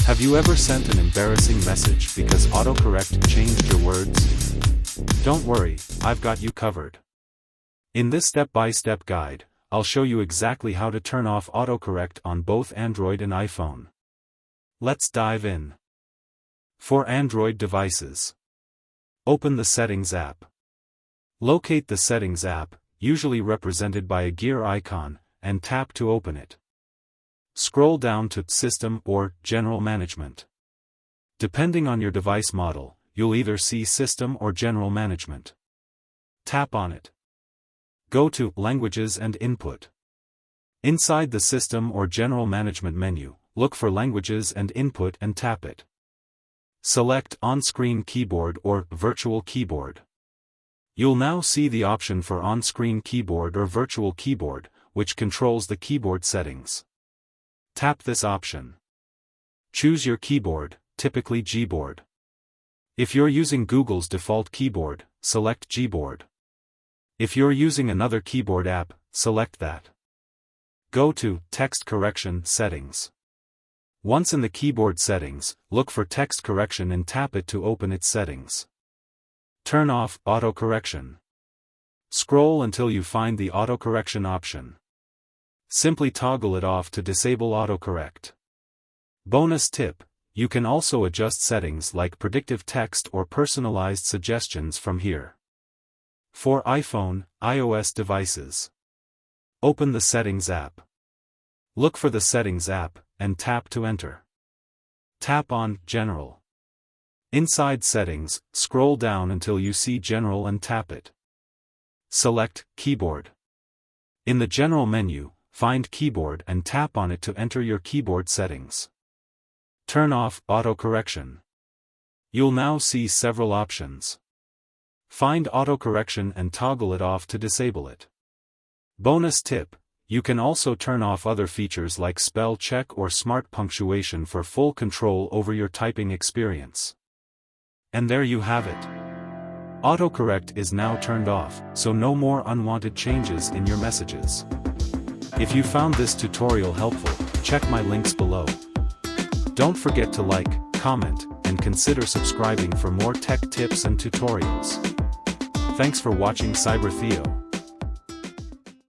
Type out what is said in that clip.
Have you ever sent an embarrassing message because autocorrect changed your words? Don't worry, I've got you covered. In this step-by-step guide, I'll show you exactly how to turn off autocorrect on both Android and iPhone. Let's dive in. For Android devices, open the Settings app. Locate the Settings app, usually represented by a gear icon, and tap to open it. Scroll down to System or General Management. Depending on your device model, you'll either see System or General Management. Tap on it. Go to Languages and Input. Inside the System or General Management menu, look for Languages and Input and tap it. Select On-Screen Keyboard or Virtual Keyboard. You'll now see the option for On-Screen Keyboard or Virtual Keyboard, which controls the keyboard settings. Tap this option. Choose your keyboard, typically Gboard. If you're using Google's default keyboard, select Gboard. If you're using another keyboard app, select that. Go to Text Correction Settings. Once in the keyboard settings, look for text correction and tap it to open its settings. Turn off autocorrection. Scroll until you find the autocorrection option. Simply toggle it off to disable autocorrect. Bonus tip: you can also adjust settings like predictive text or personalized suggestions from here. For iPhone, iOS devices, open the Settings app. Look for the Settings app, and tap to enter. Tap on General. Inside Settings, scroll down until you see General and tap it. Select Keyboard. In the General menu, find Keyboard and tap on it to enter your keyboard settings. Turn off autocorrection. You'll now see several options. Find autocorrection and toggle it off to disable it. Bonus tip: you can also turn off other features like spell check or smart punctuation for full control over your typing experience. And there you have it. Autocorrect is now turned off, so no more unwanted changes in your messages. If you found this tutorial helpful, check my links below. Don't forget to like, comment, and consider subscribing for more tech tips and tutorials. Thanks for watching CyberTheo.